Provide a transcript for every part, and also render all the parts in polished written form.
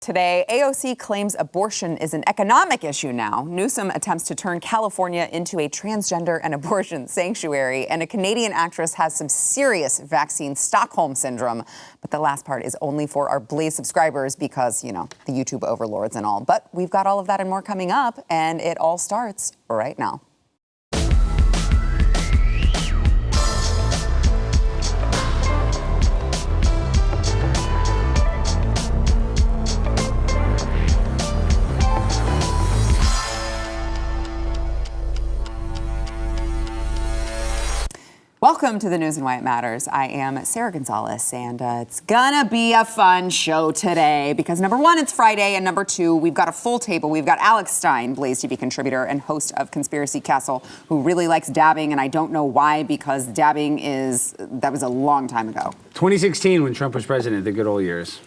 Today, AOC claims abortion is an economic issue now. Newsom attempts to turn California into a transgender and abortion sanctuary. And a Canadian actress has some serious vaccine Stockholm syndrome. But the last part is only for our Blaze subscribers because, you know, the YouTube overlords and all. But we've got all of that and more coming up. And it all starts right now. Welcome to the news and why it matters. I am Sarah Gonzalez, and it's gonna be a fun show today because number one, it's Friday, and number two, we've got a full table. We've got Alex Stein, BlazeTV contributor and host of Conspiracy Castle, who really likes dabbing, and I don't know why, because dabbing that was a long time ago. 2016, when Trump was president, the good old years,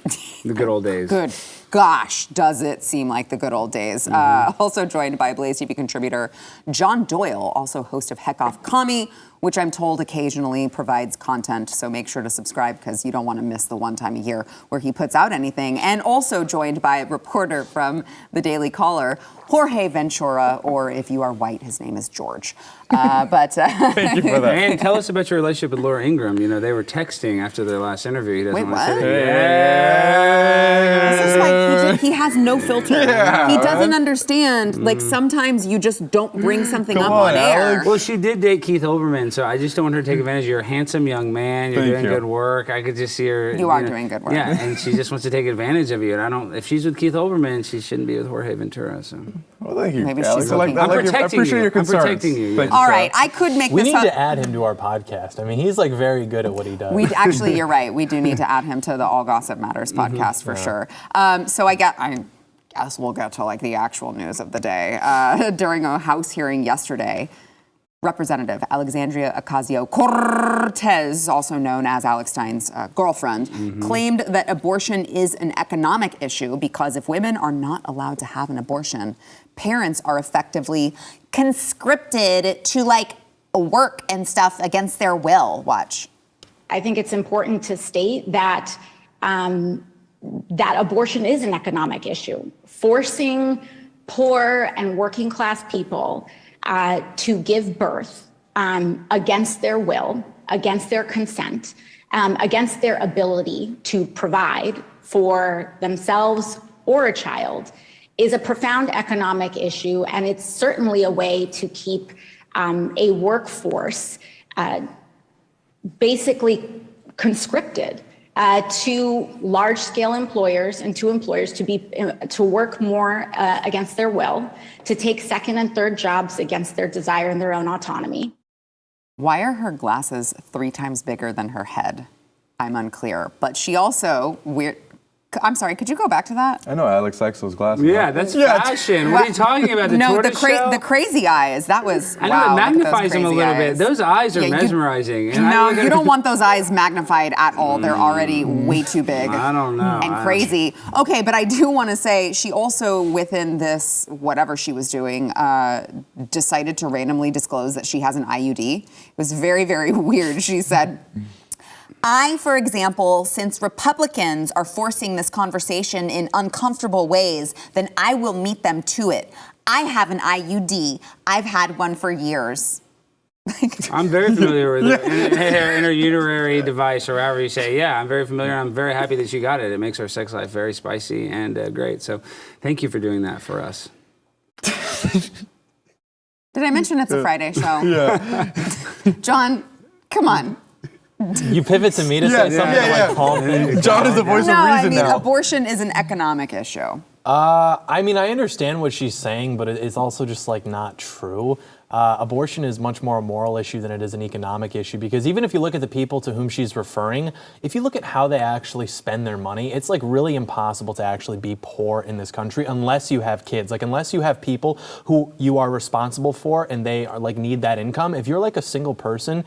the good old days. Good gosh, does it seem like the good old days. Also joined by BlazeTV contributor John Doyle, also host of Heck Off Commie, which I'm told occasionally provides content. So make sure to subscribe because you don't want to miss the one time a year where he puts out anything. And also joined by a reporter from the Daily Caller, Jorge Ventura, or if you are white, his name is George. Thank you for that. And tell us about your relationship with Laura Ingraham. You know, they were texting after their last interview. He doesn't Wait, want to what? say This is like he has no filter. Yeah, he doesn't understand. Like sometimes you just don't bring something Come up on, on air. Alex. Well, she did date Keith Olbermann, so I just don't want her to take advantage. You're a handsome young man. You're Thank doing you. good work. I could just see her. You are doing good work. Yeah, and she just wants to take advantage of you. And if she's with Keith Olbermann, she shouldn't be with Jorge Ventura. So. Well, thank you, Maybe Alex. she's I looking- like, I'm I protecting appreciate you. your concerns. I'm protecting you. Thank All Sarah. right, I could make We this need up. to add him to our podcast. I mean, he's like very good at what he does. We actually, you're right. We do need to add him to the All Gossip Matters podcast for sure. So I guess we'll get to like the actual news of the day. During a House hearing yesterday, Representative Alexandria Ocasio-Cortez, also known as Alex Stein's girlfriend, claimed that abortion is an economic issue because if women are not allowed to have an abortion, parents are effectively conscripted to like work and stuff against their will. Watch. I think it's important to state that that abortion is an economic issue. Forcing poor and working class people to give birth against their will, against their consent, against their ability to provide for themselves or a child is a profound economic issue. And it's certainly a way to keep a workforce basically conscripted to large-scale employers and to employers to work more against their will, to take second and third jobs against their desire and their own autonomy. Why are her glasses 3 times bigger than her head? I'm unclear. But she also I'm sorry, could you go back to that? I know Alex likes those glasses. Yeah, that's fashion. What are you talking about? The tortoise shell? The crazy eyes. That was I know, wow, it magnifies them a little bit. Those eyes are mesmerizing. No, you don't want those eyes magnified at all. They're already way too big. I don't know. And crazy. Okay, but I do want to say she also, within this, whatever she was doing, decided to randomly disclose that she has an IUD. It was very, very weird. She said, for example, since Republicans are forcing this conversation in uncomfortable ways, then I will meet them to it. I have an IUD. I've had one for years. I'm very familiar with the interuterary device, or however you say. Yeah, I'm very familiar. I'm very happy that you got it. It makes our sex life very spicy and great. So thank you for doing that for us. Did I mention it's a Friday show? Yeah. John, come on. You pivot to me to say something like calm things John down. is the voice No, of I reason mean, now. abortion is an economic issue. I mean, I understand what she's saying, but it's also just like not true. Abortion is much more a moral issue than it is an economic issue, because even if you look at the people to whom she's referring, if you look at how they actually spend their money, it's like really impossible to actually be poor in this country unless you have kids. Like unless you have people who you are responsible for and they are like need that income. If you're like a single person,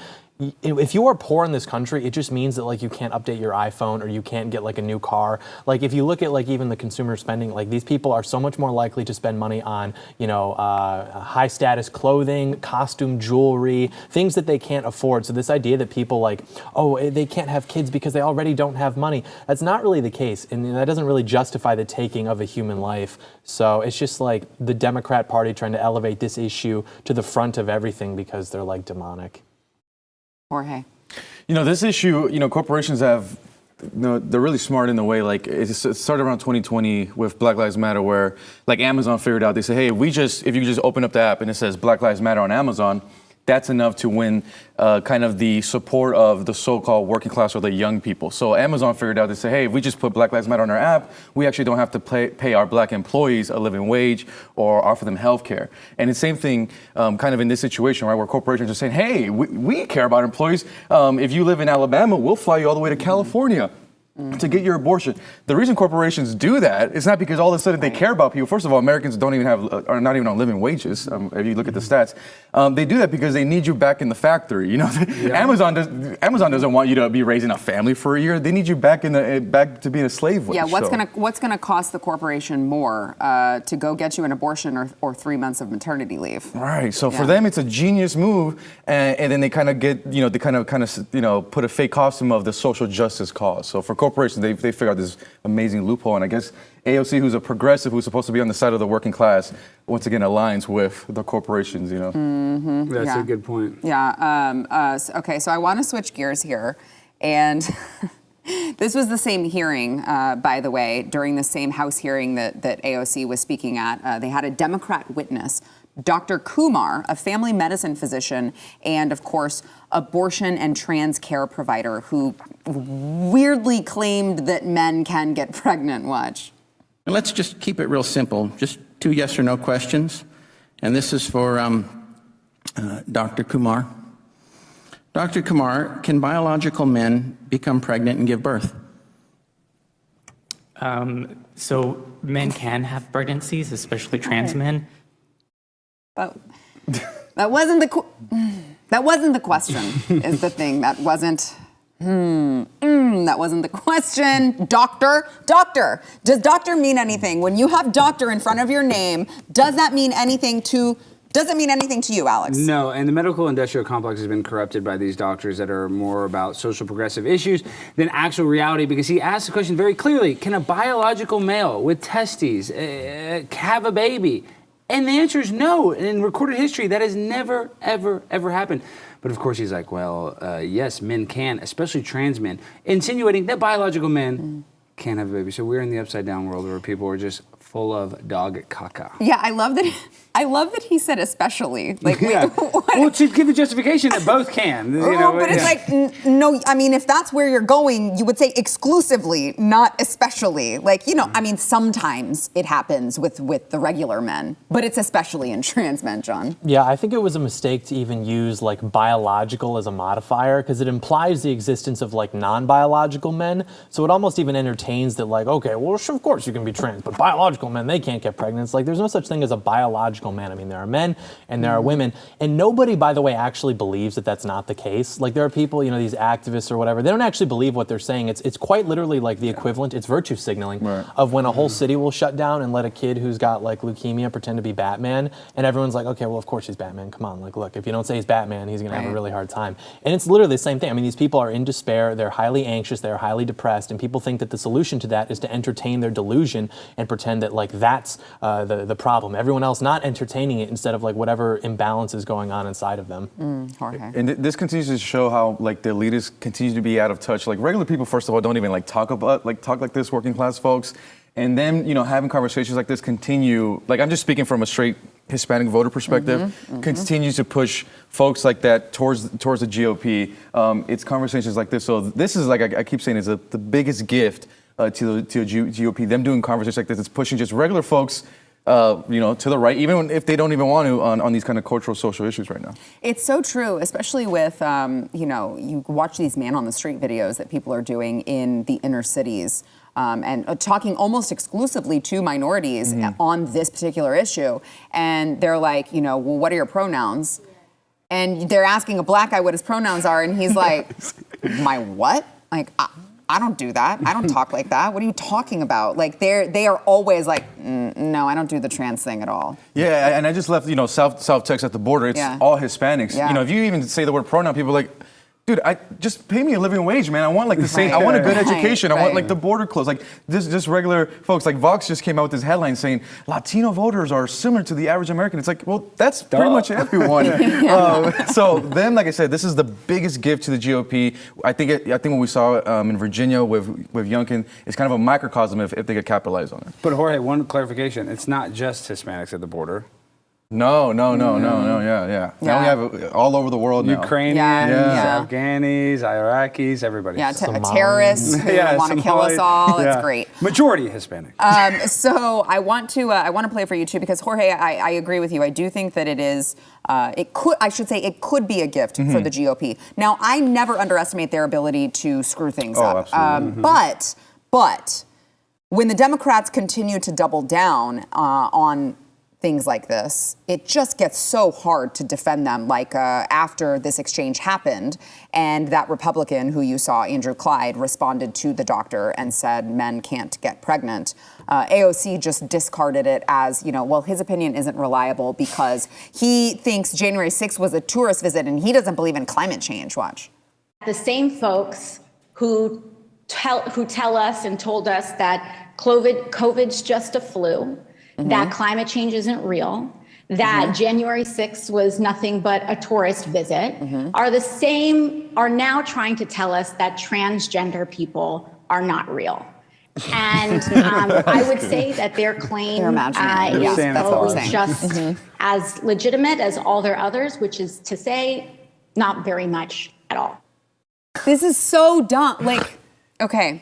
if you are poor in this country, it just means that like you can't update your iPhone or you can't get like a new car. Like if you look at like even the consumer spending, like these people are so much more likely to spend money on, high status clothing, costume jewelry, things that they can't afford. So this idea that people like, oh, they can't have kids because they already don't have money, that's not really the case. And that doesn't really justify the taking of a human life. So it's just like the Democrat Party trying to elevate this issue to the front of everything because they're like demonic. Jorge. This issue, corporations have, they're really smart in the way, like it started around 2020 with Black Lives Matter, where like Amazon figured out, they say, hey, if you just open up the app and it says Black Lives Matter on Amazon, that's enough to win kind of the support of the so-called working class or the young people. So Amazon figured out, they say, hey, if we just put Black Lives Matter on our app, we actually don't have to pay our black employees a living wage or offer them health care. And the same thing kind of in this situation, right, where corporations are saying, hey, we care about employees. If you live in Alabama, we'll fly you all the way to California to get your abortion. The reason corporations do that is not because all of a sudden they care about people. First of all, Americans are not even on living wages. If you look at the stats, they do that because they need you back in the factory. Amazon doesn't want you to be raising a family for a year. They need you back to being a slave. Yeah, what's gonna cost the corporation more to go get you an abortion or 3 months of maternity leave? Right. So for them, it's a genius move, and then they kind of get they kind of put a fake costume of the social justice cause. So for corporations, they figured out this amazing loophole, and I guess AOC, who's a progressive, who's supposed to be on the side of the working class, once again aligns with the corporations. Mm-hmm. That's a good point. Yeah. Okay. So I want to switch gears here, and this was the same hearing, by the way, during the same House hearing that AOC was speaking at. They had a Democrat witness, Dr. Kumar, a family medicine physician, and of course, abortion and trans care provider who weirdly claimed that men can get pregnant. Watch. And let's just keep it real simple. Just 2 yes or no questions. And this is for Dr. Kumar. Dr. Kumar, can biological men become pregnant and give birth? So men can have pregnancies, especially trans men. That wasn't the question. Is the thing that wasn't. That wasn't the question. Doctor. Does doctor mean anything? When you have doctor in front of your name, does it mean anything to you, Alex? No, and the medical industrial complex has been corrupted by these doctors that are more about social progressive issues than actual reality, because he asked the question very clearly, can a biological male with testes have a baby? And the answer is no. And in recorded history, that has never, ever, ever happened. But of course, he's like, well, yes, men can, especially trans men, insinuating that biological men can't have a baby. So we're in the upside down world where people are just full of dog caca. Yeah, I love that he said especially. Like, yeah. Well, to give the justification that both can. But it's like, no, I mean, if that's where you're going, you would say exclusively, not especially. Like, I mean, sometimes it happens with the regular men, but it's especially in trans men, John. Yeah, I think it was a mistake to even use like biological as a modifier, because it implies the existence of like non-biological men. So it almost even entertains that like, okay, well, sure, of course you can be trans, but biological men, they can't get pregnant. It's like, there's no such thing as a biological man. I mean, there are men and there are women, and nobody, by the way, actually believes that that's not the case. Like, there are people, these activists or whatever, they don't actually believe what they're saying. It's quite literally like the equivalent, it's virtue signaling of when a whole city will shut down and let a kid who's got like leukemia pretend to be Batman, and everyone's like, okay, well, of course he's Batman. Come on, like, look, if you don't say he's Batman, he's gonna have a really hard time. And it's literally the same thing. I mean, these people are in despair, they're highly anxious, they're highly depressed, and people think that the solution to that is to entertain their delusion and pretend that like that's the problem. Everyone else not entertaining it instead of like whatever imbalance is going on inside of them. Jorge. And this continues to show how like the leaders continue to be out of touch. Like regular people, first of all, don't even like talk like this, working class folks. And then, having conversations like this continue, like I'm just speaking from a straight Hispanic voter perspective, continues to push folks like that towards the GOP. It's conversations like this. So this is like, I keep saying, is the biggest gift to GOP. Them doing conversations like this, it's pushing just regular folks to the right, even if they don't even want to, on these kind of cultural, social issues right now. It's so true, especially with, you watch these man on the street videos that people are doing in the inner cities and talking almost exclusively to minorities on this particular issue. And they're like, well, what are your pronouns? And they're asking a black guy what his pronouns are, and he's like, my what? Like, I don't do that. I don't talk like that. What are you talking about? Like, they are always like, no, I don't do the trans thing at all. Yeah, and I just left, South Texas at the border. It's all Hispanics. Yeah. If you even say the word pronoun, people are like, dude, just pay me a living wage, man. I want like the same. I want a good education. I want like the border closed. Like just regular folks. Like Vox just came out with this headline saying Latino voters are similar to the average American. It's like, well, that's pretty much everyone. So then, like I said, this is the biggest gift to the GOP. I think what we saw in Virginia with Youngkin is kind of a microcosm if they could capitalize on it. But Jorge, one clarification: it's not just Hispanics at the border. No, yeah. Now we have it all over the world now. Ukrainians, Afghanis, Iraqis, everybody. Yeah, terrorists who want to kill us all. It's great. Majority Hispanic. So I want to play for you too, because Jorge, I agree with you. I do think that it is. It could be a gift for the GOP. Now, I never underestimate their ability to screw things up. Absolutely. But when the Democrats continue to double down on things like this, it just gets so hard to defend them. Like after this exchange happened, and that Republican who you saw, Andrew Clyde, responded to the doctor and said men can't get pregnant. AOC just discarded it as, well, his opinion isn't reliable because he thinks January 6th was a tourist visit and he doesn't believe in climate change. Watch. The same folks who tell us and told us that COVID's just a flu, that climate change isn't real, that January 6th was nothing but a tourist visit, are now trying to tell us that transgender people are not real. And I would say that their claim is just as legitimate as all their others, which is to say, not very much at all. This is so dumb. Like, okay.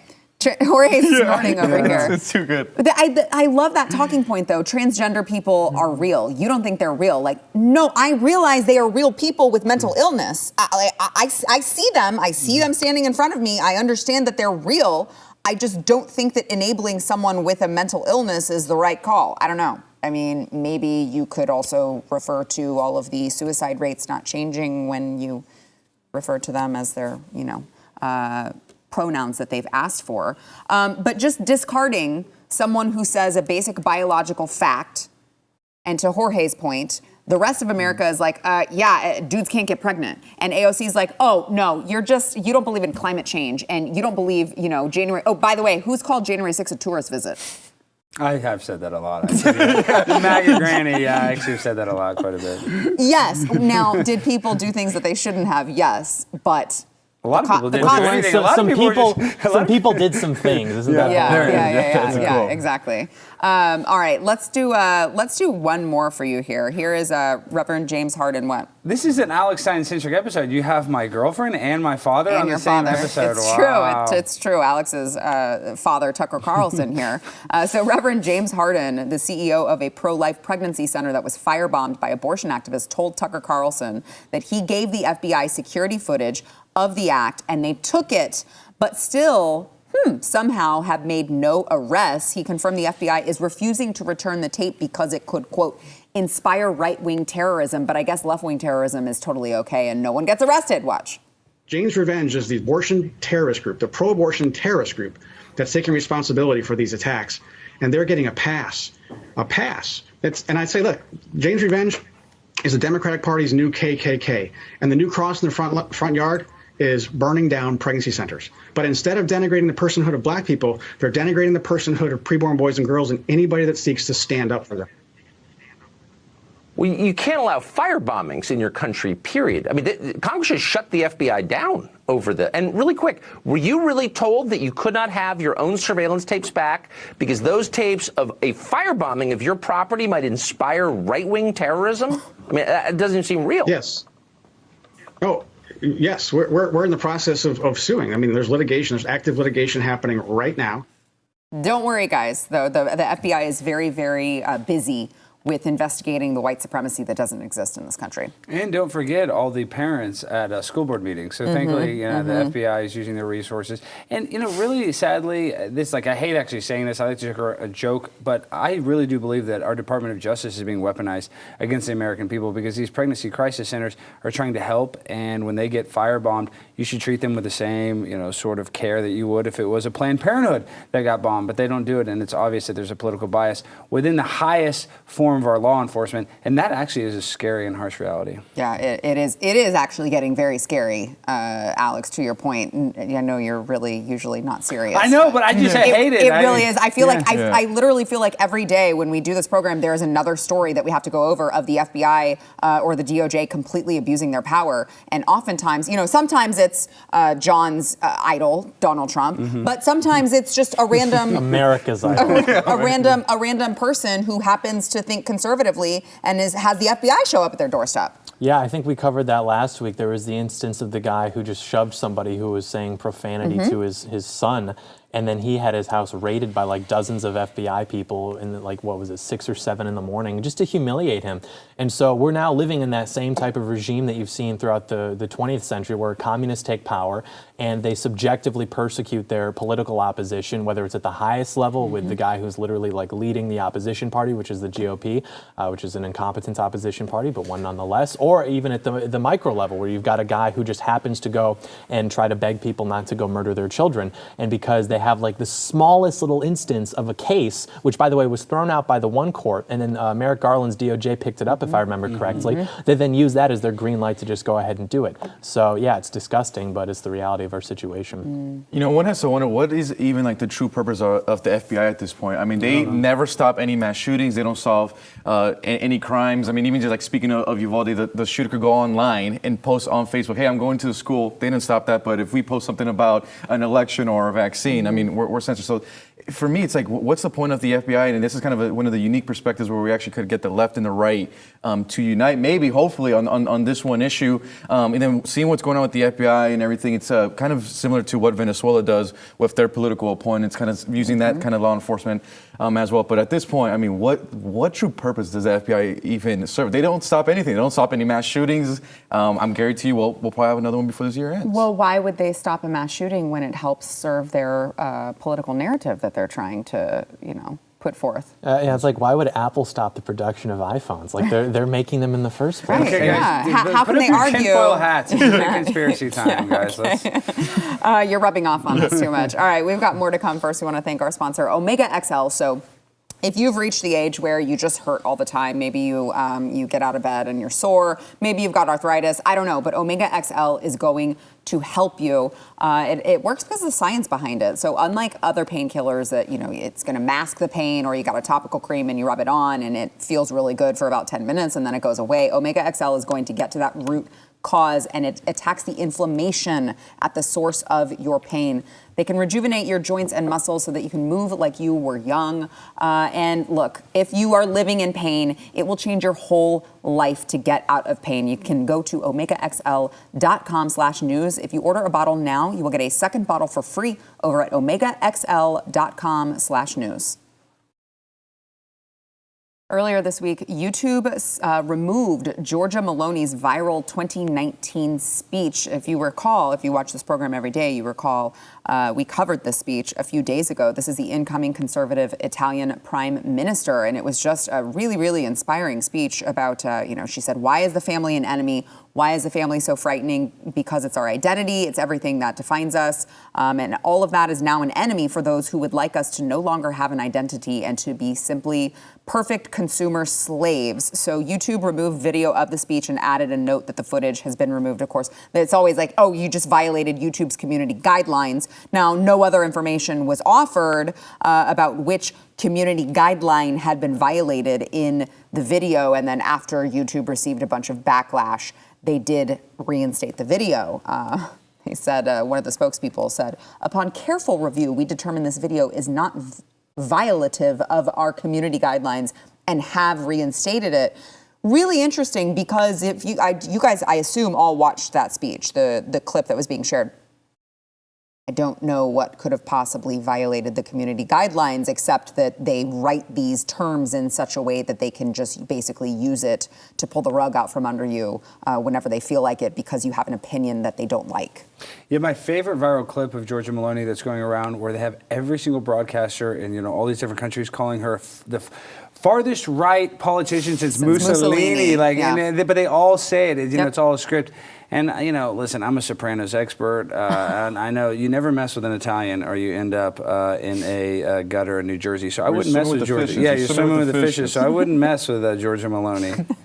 Jorge's snorting over here. It's too good. I love that talking point, though. Transgender people are real. You don't think they're real. Like, no, I realize they are real people with mental illness. I see them. I see them standing in front of me. I understand that they're real. I just don't think that enabling someone with a mental illness is the right call. I don't know. I mean, maybe you could also refer to all of the suicide rates not changing when you refer to them as their, pronouns that they've asked for. But just discarding someone who says a basic biological fact, and to Jorge's point, the rest of America is like, dudes can't get pregnant. And AOC's like, oh, no, you don't believe in climate change, and you don't believe, January. Oh, by the way, who's called January 6th a tourist visit? I have said that a lot. Maggie Granny actually said that a lot, quite a bit. Yes. Now, did people do things that they shouldn't have? Yes. But a lot of people didn't do anything. Some people did some things. Isn't that Yeah, exactly. All right, let's do one more for you here. Here is Reverend James Harden. What? This is an Alex Stein-centric episode. You have my girlfriend and my father on the same episode. It's true. It's true. Alex's father, Tucker Carlson, here. So Reverend James Harden, the CEO of a pro-life pregnancy center that was firebombed by abortion activists, told Tucker Carlson that he gave the FBI security footage of the act, and they took it, but still somehow have made no arrests. He confirmed the FBI is refusing to return the tape because it could, quote, inspire right-wing terrorism, but I guess left-wing terrorism is totally okay and no one gets arrested. Watch. Jane's Revenge is the abortion terrorist group, the pro-abortion terrorist group that's taking responsibility for these attacks, and they're getting a pass. And I'd say, look, Jane's Revenge is the Democratic Party's new KKK, and the new cross in the front yard is burning down pregnancy centers. But instead of denigrating the personhood of black people, they're denigrating the personhood of preborn boys and girls and anybody that seeks to stand up for them. Well, you can't allow fire bombings in your country, period. I mean, Congress has shut the FBI down over and really quick, were you really told that you could not have your own surveillance tapes back because those tapes of a firebombing of your property might inspire right-wing terrorism? I mean, it doesn't seem real. Yes. Oh, yes, we're in the process of suing. I mean, there's active litigation happening right now. Don't worry, guys, though. The FBI is very, very busy with investigating the white supremacy that doesn't exist in this country. And don't forget all the parents at school board meetings. So thankfully, the FBI is using their resources. And, really sadly, I hate actually saying this, I like to make a joke, but I really do believe that our Department of Justice is being weaponized against the American people because these pregnancy crisis centers are trying to help, and when they get firebombed, you should treat them with the same, sort of care that you would if it was a Planned Parenthood that got bombed, but they don't do it, and it's obvious that there's a political bias within the highest form of our law enforcement, and that actually is a scary and harsh reality. Yeah, it is. It is actually getting very scary, Alex, to your point. And I know you're really usually not serious. I know, but I just hate it. It really is. I feel like, I literally feel like every day when we do this program, there is another story that we have to go over of the FBI or the DOJ completely abusing their power. And oftentimes, sometimes it's John's idol, Donald Trump, but sometimes it's just a random America's idol. a random person who happens to think conservatively and has the FBI show up at their doorstep. Yeah, I think we covered that last week. There was the instance of the guy who just shoved somebody who was saying profanity to his son, and then he had his house raided by like dozens of FBI people in 6 or 7 in the morning just to humiliate him. And so we're now living in that same type of regime that you've seen throughout the 20th century, where communists take power and they subjectively persecute their political opposition, whether it's at the highest level with the guy who's literally leading the opposition party, which is the GOP, which is an incompetent opposition party, but one nonetheless, or even at the micro level, where you've got a guy who just happens to go and try to beg people not to go murder their children. And because they have the smallest little instance of a case, which by the way was thrown out by the one court, and then Merrick Garland's DOJ picked it up, if I remember correctly, they then use that as their green light to just go ahead and do it. So yeah, it's disgusting, but it's the reality of our situation. One has to wonder, what is even the true purpose of the FBI at this point? I mean, they never stop any mass shootings. They don't solve any crimes. I mean, even just speaking of Uvalde, the shooter could go online and post on Facebook, hey, I'm going to the school. They didn't stop that, but if we post something about an election or a vaccine, I mean, we're censored. So for me, it's what's the point of the FBI? And this is kind of one of the unique perspectives where we actually could get the left and the right to unite, maybe, hopefully, on this one issue. And then seeing what's going on with the FBI and everything, it's kind of similar to what Venezuela does with their political opponents, kind of using that kind of law enforcement as well. But at this point, I mean, what true purpose does the FBI even serve? They don't stop anything. They don't stop any mass shootings. I'm guarantee you we'll probably have another one before this year ends. Well, why would they stop a mass shooting when it helps serve their political narrative that they're trying to, put forth? It's why would Apple stop the production of iPhones? They're making them in the first place. Right, Okay, guys, How can they argue? Tinfoil hats. It's conspiracy time, guys. You're rubbing off on us too much. All right, we've got more to come. First, we want to thank our sponsor, Omega XL. So if you've reached the age where you just hurt all the time, maybe you get out of bed and you're sore, maybe you've got arthritis, I don't know, but Omega XL is going to help you. It works because of the science behind it. So unlike other painkillers that, it's going to mask the pain, or you got a topical cream and you rub it on and it feels really good for about 10 minutes and then it goes away, Omega XL is going to get to that root cause, and it attacks the inflammation at the source of your pain. They can rejuvenate your joints and muscles so that you can move like you were young. And look, if you are living in pain, it will change your whole life to get out of pain. You can go to omegaxl.com/news. If you order a bottle now, you will get a second bottle for free over at omegaxl.com/news. Earlier this week, YouTube removed Georgia Maloney's viral 2019 speech. If you recall, if you watch this program every day, you recall we covered this speech a few days ago. This is the incoming conservative Italian prime minister, and it was just a really, really inspiring speech about, she said, why is the family an enemy? Why is the family so frightening? Because it's our identity. It's everything that defines us. And all of that is now an enemy for those who would like us to no longer have an identity and to be simply perfect consumer slaves. So YouTube removed video of the speech and added a note that the footage has been removed. Of course, it's always like, oh, you just violated YouTube's community guidelines. Now, no other information was offered about which community guideline had been violated in the video. And then after YouTube received a bunch of backlash, they did reinstate the video. He said, one of the spokespeople said, upon careful review, we determined this video is not violative of our community guidelines and have reinstated it. Really interesting, because if you guys, I assume, all watched that speech, the clip that was being shared. I don't know what could have possibly violated the community guidelines, except that they write these terms in such a way that they can just basically use it to pull the rug out from under you whenever they feel like it, because you have an opinion that they don't like. Yeah, my favorite viral clip of Giorgia Meloni that's going around, where they have every single broadcaster in all these different countries calling her the farthest right politician since Mussolini. Like, yeah. but they all say it. It's all a script. And, listen, I'm a Sopranos expert, and I know you never mess with an Italian or you end up in a gutter in New Jersey. So I wouldn't mess with Georgia. Yeah, you're swimming with the fishes. So I wouldn't mess with Giorgia Meloni.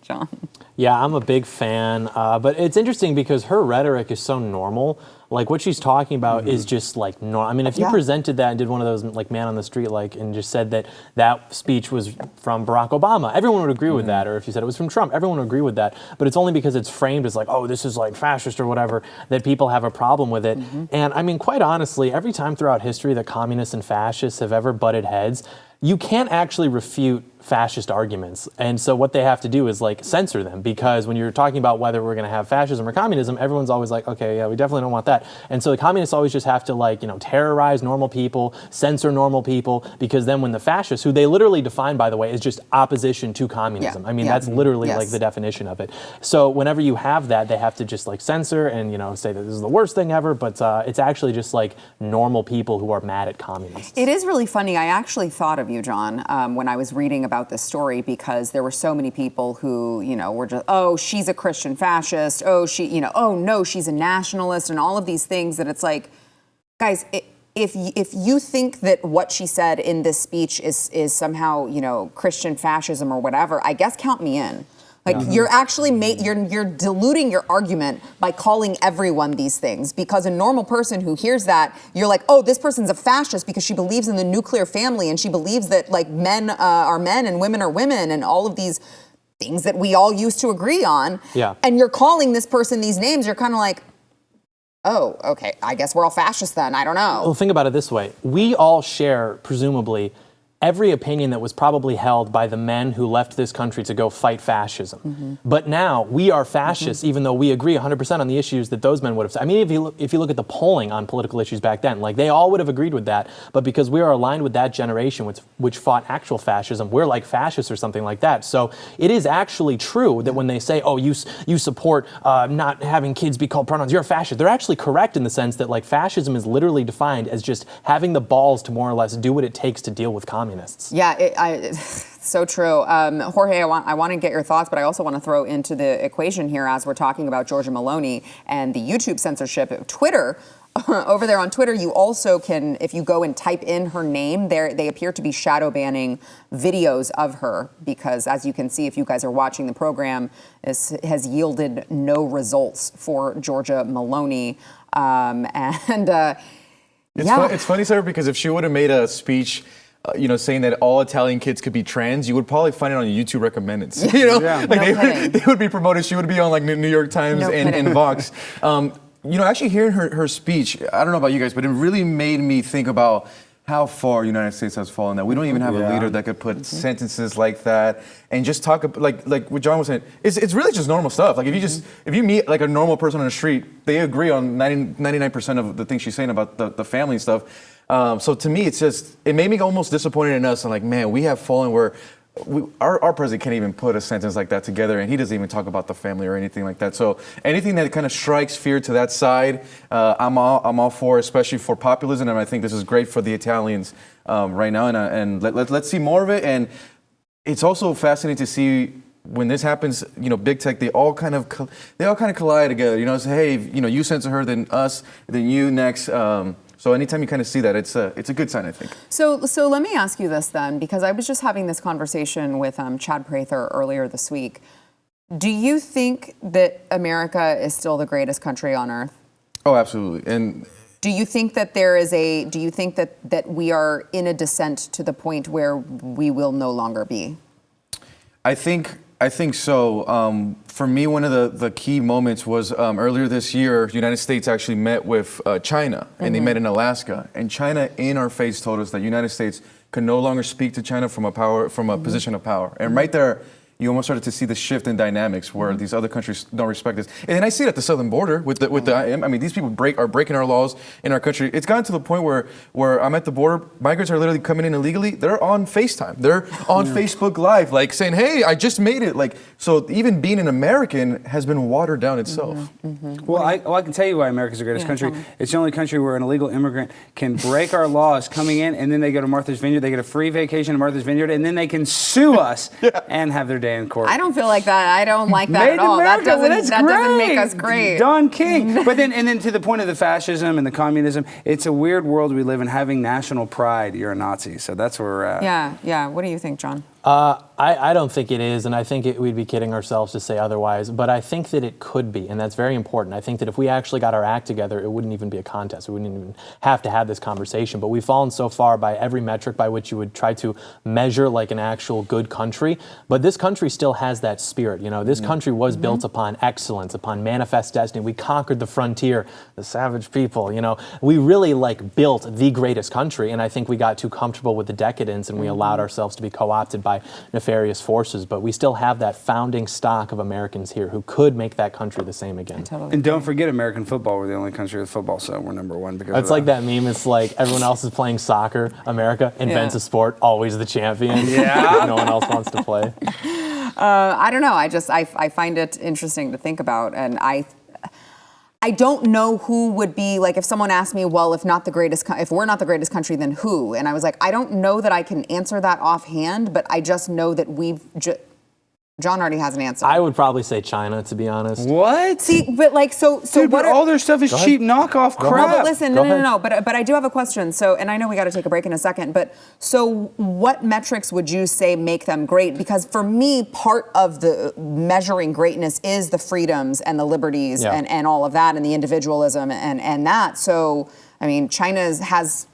John? Yeah, I'm a big fan, but it's interesting because her rhetoric is so normal. Like, what she's talking about is just like normal. I mean, if you presented that and did one of those like man on the street and just said that speech was from Barack Obama, everyone would agree with that. Or if you said it was from Trump, everyone would agree with that. But it's only because it's framed as like, oh, this is like fascist or whatever, that people have a problem with it. And I mean, quite honestly, every time throughout history that communists and fascists have ever butted heads, you can't actually refute fascist arguments. And so what they have to do is like censor them, because when you're talking about whether we're going to have fascism or communism, everyone's always like, okay, yeah, we definitely don't want that. And so the communists always just have to terrorize normal people, censor normal people, because then when the fascists, who they literally define, by the way, is just opposition to communism. I mean, that's literally like the definition of it. So whenever you have that, they have to just like censor and, say that this is the worst thing ever, but it's actually just like normal people who are mad at communists. It is really funny. I actually thought of you, John, when I was reading about this story, because there were so many people who, were just, oh, she's a Christian fascist. Oh, oh no, she's a nationalist, and all of these things that it's like, guys, if you think that what she said in this speech is somehow, Christian fascism or whatever, I guess count me in. Like, you're actually you're diluting your argument by calling everyone these things, because a normal person who hears that, you're like, oh, this person's a fascist because she believes in the nuclear family and she believes that like men are men and women are women and all of these things that we all used to agree on. Yeah. And you're calling this person these names. You're kind of like, oh, okay, I guess we're all fascists then. I don't know. Well, think about it this way. We all share, presumably, every opinion that was probably held by the men who left this country to go fight fascism. But now we are fascists, even though we agree 100% on the issues that those men would have said. I mean, if you look at the polling on political issues back then, like they all would have agreed with that. But because we are aligned with that generation which fought actual fascism, we're like fascists or something like that. So it is actually true that when they say, oh, you support not having kids be called pronouns, you're a fascist, they're actually correct in the sense that like fascism is literally defined as just having the balls to more or less do what it takes to deal with communists. Yeah, so true. Jorge, I want to get your thoughts, but I also want to throw into the equation here, as we're talking about Giorgia Meloni and the YouTube censorship of Twitter. Over there on Twitter, you also can, if you go and type in her name, they appear to be shadow banning videos of her, because as you can see, if you guys are watching the program, this has yielded no results for Giorgia Meloni. It's funny, Sarah, because if she would have made a speech saying that all Italian kids could be trans, you would probably find it on YouTube recommended. They would be promoted. She would be on like New York Times and Vox. Actually hearing her speech, I don't know about you guys, but it really made me think about how far the United States has fallen. That we don't even have a leader that could put sentences like that and just talk like what John was saying. It's really just normal stuff. Like if you meet like a normal person on the street, they agree on 99% of the things she's saying about the family and stuff. So to me, it made me almost disappointed in us. And like, man, we have fallen where our president can't even put a sentence like that together, and he doesn't even talk about the family or anything like that. So anything that kind of strikes fear to that side, I'm all for, especially for populism. And I think this is great for the Italians right now. And let's see more of it. And it's also fascinating to see when this happens. Big tech, they all kind of collide together. Say, hey, you censor her, then us, then you next. So anytime you kind of see that, it's a good sign, I think. So let me ask you this then, because I was just having this conversation with Chad Prather earlier this week. Do you think that America is still the greatest country on earth? Oh, absolutely. And do you think that that we are in a descent to the point where we will no longer be? I think so. For me, one of the key moments was earlier this year, the United States actually met with China, and they met in Alaska. And China, in our face, told us that the United States could no longer speak to China from a position of power. And right there, you almost started to see the shift in dynamics where these other countries don't respect this. And then I see it at the southern border with the I mean, these people are breaking our laws in our country. It's gotten to the point where I'm at the border, migrants are literally coming in illegally. They're on FaceTime. They're on Facebook Live, like saying, hey, I just made it. Like, so even being an American has been watered down itself. Well, I can tell you why America's the greatest country. It's the only country where an illegal immigrant can break our laws coming in, and then they go to Martha's Vineyard, they get a free vacation to Martha's Vineyard, and then they can sue us and have their day in court. I don't feel like that. I don't like that Made at all. America, That doesn't great. make us great. Don King. But then to the point of the fascism and the communism, it's a weird world we live in. Having national pride, you're a Nazi. So that's where we're at. Yeah. What do you think, John? I don't think it is, and I think we'd be kidding ourselves to say otherwise, but I think that it could be, and that's very important. I think that if we actually got our act together, it wouldn't even be a contest. We wouldn't even have to have this conversation, but we've fallen so far by every metric by which you would try to measure like an actual good country, but this country still has that spirit. This country was built upon excellence, upon manifest destiny. We conquered the frontier, the savage people, we really built the greatest country, and I think we got too comfortable with the decadence and we allowed ourselves to be co-opted by nefarious forces, but we still have that founding stock of Americans here who could make that country the same again. And don't forget American football. We're the only country with football, so we're number one because it's like that meme. It's like everyone else is playing soccer. America invents a sport, always the champion. No one else wants to play. I don't know. I find it interesting to think about, and I don't know who would be if someone asked me, well, if we're not the greatest country, then who? And I was like, I don't know that I can answer that offhand, but I just know that John already has an answer. I would probably say China, to be honest. What? See, but Dude, but all their stuff is cheap knockoff crap. No, but listen, no. But I do have a question. So, and I know we got to take a break in a second. But so, what metrics would you say make them great? Because for me, part of the measuring greatness is the freedoms and the liberties and all of that, and the individualism and that. So, I mean, China has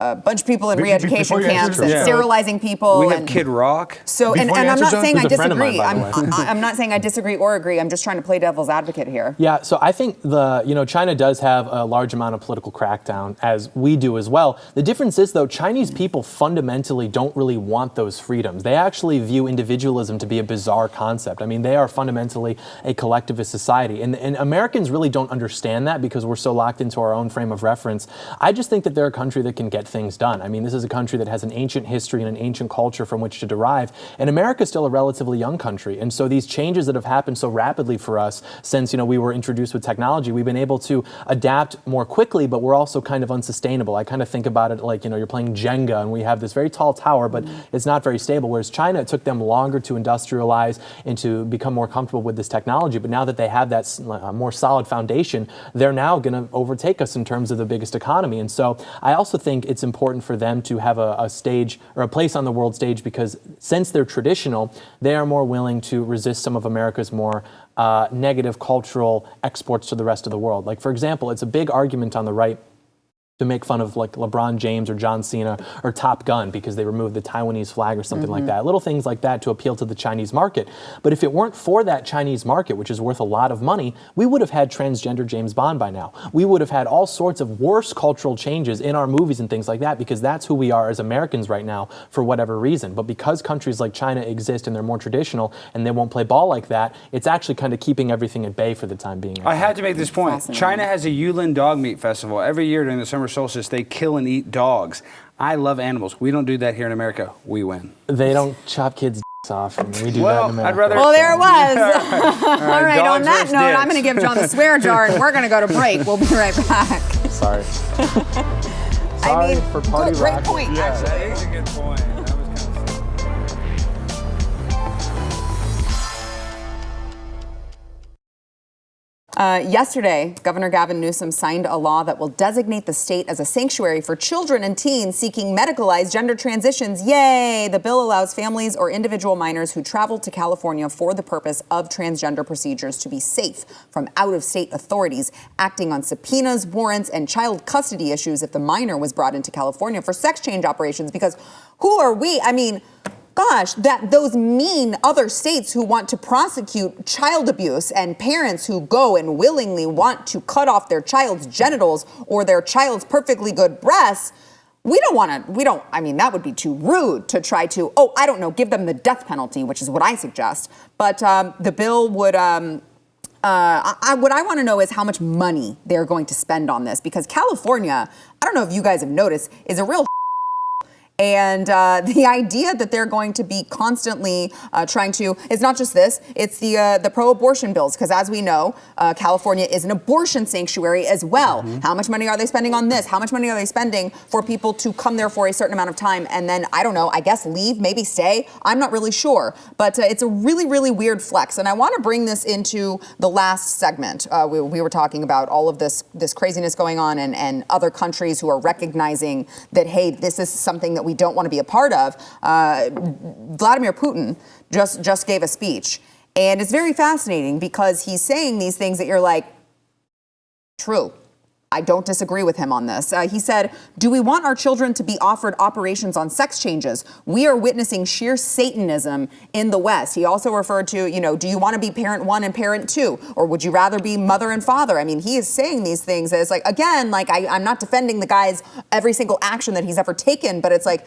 a bunch of people in re-education camps and sterilizing people. We have Kid Rock. So, and I'm not saying I disagree. I'm not saying I disagree or agree. I'm just trying to play devil's advocate here. Yeah, so I think China does have a large amount of political crackdown, as we do as well. The difference is, though, Chinese people fundamentally don't really want those freedoms. They actually view individualism to be a bizarre concept. I mean, they are fundamentally a collectivist society. And Americans really don't understand that because we're so locked into our own frame of reference. I just think that they're a country that can get things done. I mean, this is a country that has an ancient history and an ancient culture from which to derive, and America is still a relatively young country. And so these changes that have happened so rapidly for us since, we were introduced with technology, we've been able to adapt more quickly, but we're also kind of unsustainable. I kind of think about it like, you're playing Jenga and we have this very tall tower, but it's not very stable. Whereas China, it took them longer to industrialize and to become more comfortable with this technology. But now that they have that more solid foundation, they're now going to overtake us in terms of the biggest economy. And so I also think it's important for them to have a stage or a place on the world stage because since they're traditional, they are more willing to resist some of America's more negative cultural exports to the rest of the world. Like, for example, it's a big argument on the right to make fun of like LeBron James or John Cena or Top Gun because they removed the Taiwanese flag or something like that. Little things like that to appeal to the Chinese market. But if it weren't for that Chinese market, which is worth a lot of money, we would have had transgender James Bond by now. We would have had all sorts of worse cultural changes in our movies and things like that because that's who we are as Americans right now for whatever reason. But because countries like China exist and they're more traditional and they won't play ball like that, it's actually kind of keeping everything at bay for the time being. I had to make this point. China has a Yulin Dog Meat Festival. Every year during the summer solstice, they kill and eat dogs. I love animals. We don't do that here in America. We win. They don't chop kids' off, and we do that in America. I'd rather. Well, there it was. All right, on that note, I'm going to give John the swear jar, and we're going to go to break. We'll be right back. Sorry. I mean, for party great rock. point, actually. That is a good point. Yesterday, Governor Gavin Newsom signed a law that will designate the state as a sanctuary for children and teens seeking medicalized gender transitions. Yay! The bill allows families or individual minors who travel to California for the purpose of transgender procedures to be safe from out-of-state authorities acting on subpoenas, warrants, and child custody issues if the minor was brought into California for sex change operations. Because who are we? I mean, gosh, that those mean other states who want to prosecute child abuse and parents who go and willingly want to cut off their child's genitals or their child's perfectly good breasts. I mean, that would be too rude to try to, I don't know, give them the death penalty, which is what I suggest. But the bill would, what I want to know is how much money they're going to spend on this, because California, I don't know if you guys have noticed, is a real and the idea that they're going to be constantly trying to, it's not just this, it's the pro-abortion bills, because as we know, California is an abortion sanctuary as well. How much money are they spending on this? How much money are they spending for people to come there for a certain amount of time and then, I don't know, I guess leave, maybe stay? I'm not really sure. But it's a really, really weird flex. And I want to bring this into the last segment. We were talking about all of this craziness going on and other countries who are recognizing that, hey, this is something that we don't want to be a part of. Vladimir Putin just gave a speech, and it's very fascinating because he's saying these things that you're like, true. I don't disagree with him on this. He said, do we want our children to be offered operations on sex changes? We are witnessing sheer Satanism in the West. He also referred to, do you want to be parent one and parent two? Or would you rather be mother and father? I mean, he is saying these things that it's like, again, like I'm not defending the guy's every single action that he's ever taken, but it's like,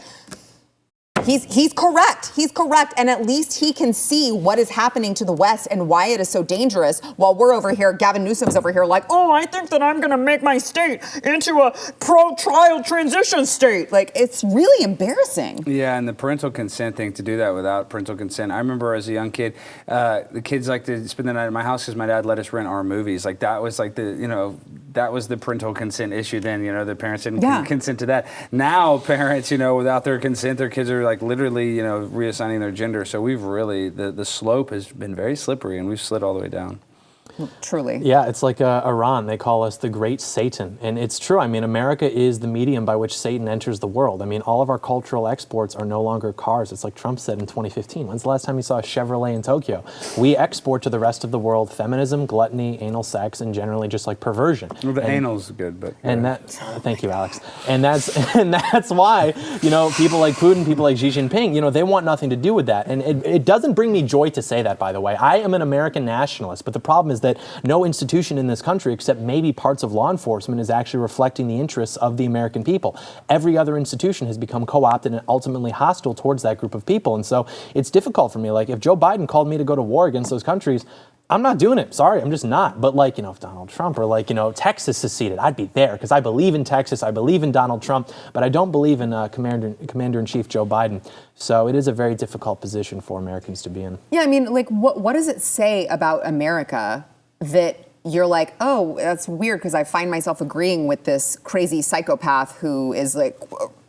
He's correct. He's correct. And at least he can see what is happening to the West and why it is so dangerous, while we're over here, Gavin Newsom's over here like, I think that I'm going to make my state into a pro-trial transition state. Like, it's really embarrassing. Yeah, and the parental consent thing, to do that without parental consent. I remember as a young kid, the kids like to spend the night at my house because my dad let us rent our movies. Like, that was like that was the parental consent issue then. The parents didn't consent to that. Now, parents, without their consent, their kids are like literally, reassigning their gender. So we've really, the slope has been very slippery, and we've slid all the way down. Truly. Yeah, it's like Iran. They call us the great Satan. And it's true. I mean, America is the medium by which Satan enters the world. I mean, all of our cultural exports are no longer cars. It's like Trump said in 2015. When's the last time you saw a Chevrolet in Tokyo? We export to the rest of the world feminism, gluttony, anal sex, and generally just like perversion. Well, the anal's good, but... And thank you, Alex. And that's why, people like Putin, people like Xi Jinping, they want nothing to do with that. And it doesn't bring me joy to say that, by the way. I am an American nationalist, but the problem is that no institution in this country, except maybe parts of law enforcement, is actually reflecting the interests of the American people. Every other institution has become co-opted and ultimately hostile towards that group of people. And so it's difficult for me. Like, if Joe Biden called me to go to war against those countries, I'm not doing it. Sorry, I'm just not. But if Donald Trump or Texas seceded, I'd be there because I believe in Texas. I believe in Donald Trump, but I don't believe in Commander-in-Chief Joe Biden. So it is a very difficult position for Americans to be in. Yeah, I mean, what does it say about America that you're like, that's weird because I find myself agreeing with this crazy psychopath who is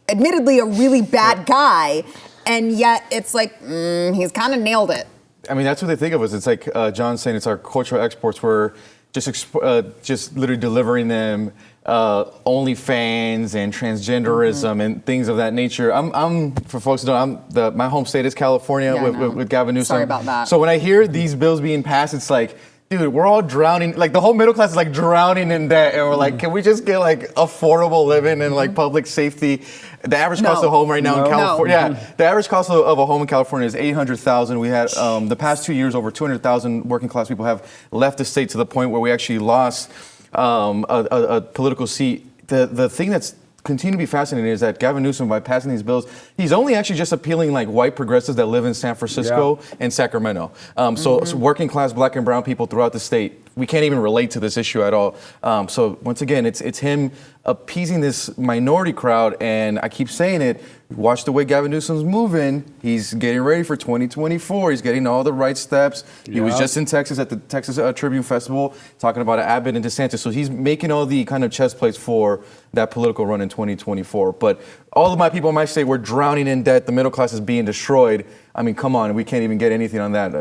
admittedly a really bad guy, and yet it's like, he's kind of nailed it. I mean, that's what they think of us. It's like John's saying, it's our cultural exports. We're just literally delivering them OnlyFans and transgenderism and things of that nature. I'm for folks who don't know, my home state is California with Gavin Newsom. Sorry about that. So when I hear these bills being passed, it's like, dude, we're all drowning. Like, the whole middle class is like drowning in debt, and we're like, can we just get affordable living and public safety? The average cost of a home right now in California, the average cost of a home in California is $800,000. We had the past 2 years, over 200,000 working class people have left the state, to the point where we actually lost a political seat. The thing that's continue to be fascinating is that Gavin Newsom, by passing these bills, he's only actually just appealing white progressives that live in San Francisco and Sacramento. So working class black and brown people throughout the state, we can't even relate to this issue at all. So once again, it's him appeasing this minority crowd, and I keep saying it, watch the way Gavin Newsom's moving. He's getting ready for 2024. He's getting all the right steps. He was just in Texas at the Texas Tribune Festival talking about Abbott and DeSantis. So he's making all the kind of chess plays for that political run in 2024. But all of my people in my state were drowning in debt. The middle class is being destroyed. I mean, come on, we can't even get anything on that.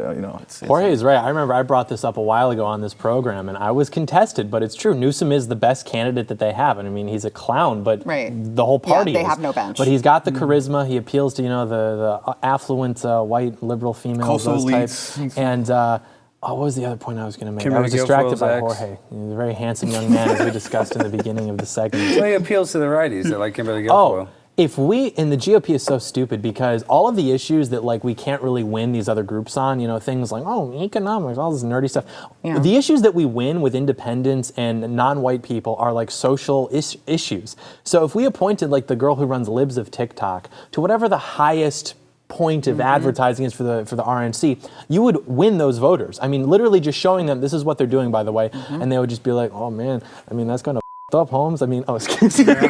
Jorge is right. I remember I brought this up a while ago on this program, and I was contested, but it's true. Newsom is the best candidate that they have. And I mean, he's a clown, but the whole party they have no bench. But he's got the charisma. He appeals to, the affluent white liberal females, those types. And what was the other point I was going to make? I was distracted by Jorge. He's a very handsome young man, as we discussed in the beginning of the segment. Well, he appeals to the righties. They like Kimberly Guilfoyle. if we, and the GOP is so stupid because all of the issues that like we can't really win these other groups on, you know, things like, economics, all this nerdy stuff. Yeah. The issues that we win with independents and non-white people are like social issues. So if we appointed like the girl who runs Libs of TikTok to whatever the highest point of advertising is for the RNC, you would win those voters. I mean, literally just showing them this is what they're doing, by the way, and they would just be like, oh man, I mean, that's kind of up, Holmes. I mean, excuse me. And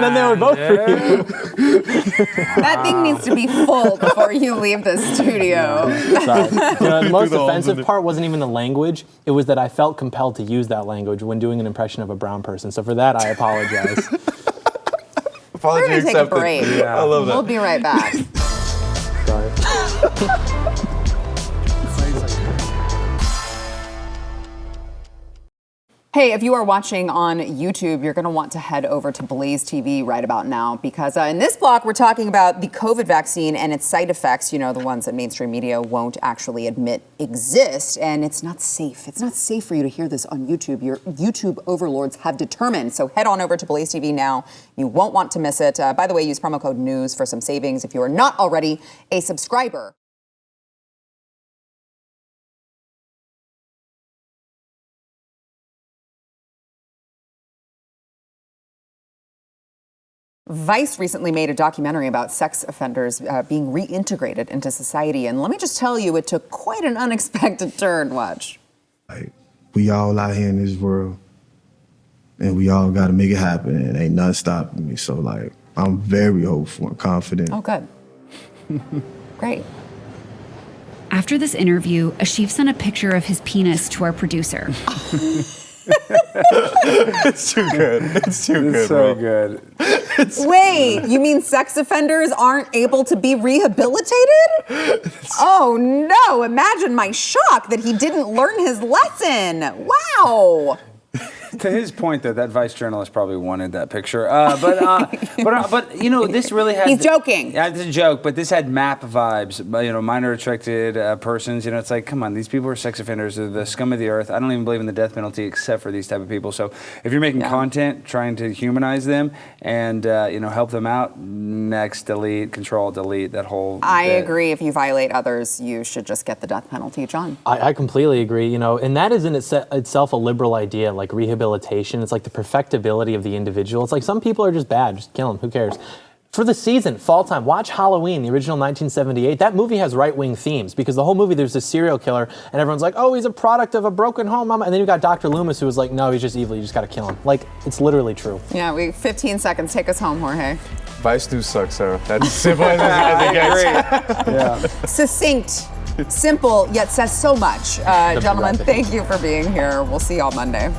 then they would vote for you. That thing needs to be full before you leave the studio. Sorry. You know, the most offensive part wasn't even the language. It was that I felt compelled to use that language when doing an impression of a brown person. So for that, I apologize. We're going to take a break. Yeah. I love that. We'll be right back. Sorry. Hey, if you are watching on YouTube, you're going to want to head over to BlazeTV right about now because in this block, we're talking about the COVID vaccine and its side effects, you know, the ones that mainstream media won't actually admit exist. And it's not safe. It's not safe for you to hear this on YouTube. Your YouTube overlords have determined. So head on over to BlazeTV now. You won't want to miss it. By the way, use promo code NEWS for some savings if you are not already a subscriber. Vice recently made a documentary about sex offenders being reintegrated into society. And let me just tell you, it took quite an unexpected turn. Watch. Like, we all out here in this world, and we all got to make it happen, and ain't nothing stopping me. So, like, I'm very hopeful and confident. Oh, good. Great. After this interview, Ashif sent a picture of his penis to our producer. It's too good. It's too good, so bro. good. Wait, you mean sex offenders aren't able to be rehabilitated? Oh, no. Imagine my shock that he didn't learn his lesson. Wow. To his point, though, that Vice journalist probably wanted that picture. But you know, this really had... He's joking. Yeah, it's a joke, but this had MAP vibes. You know, minor attracted persons. You know, it's like, come on, these people are sex offenders. They're the scum of the earth. I don't even believe in the death penalty except for these type of people. So if you're making content, trying to humanize them and, you know, help them out, next, delete, control, delete, that whole I bit. agree. If you violate others, you should just get the death penalty, John. I completely agree, you know, and that is in itself a liberal idea, like rehabilitation. It's like the perfectibility of the individual. It's like some people are just bad, just kill them, who cares? For the season, fall time, watch Halloween, the original 1978. That movie has right-wing themes because the whole movie there's this serial killer and everyone's like, oh, he's a product of a broken home, mama. And then you got Dr. Loomis who was like, no, he's just evil, you just gotta kill him. Like, it's literally true. Yeah, 15 seconds. Take us home, Jorge. Vice News sucks, Sarah. That's simple as it gets. Yeah. Succinct, simple, yet says so much. Gentlemen, thank you for being here. We'll see y'all Monday.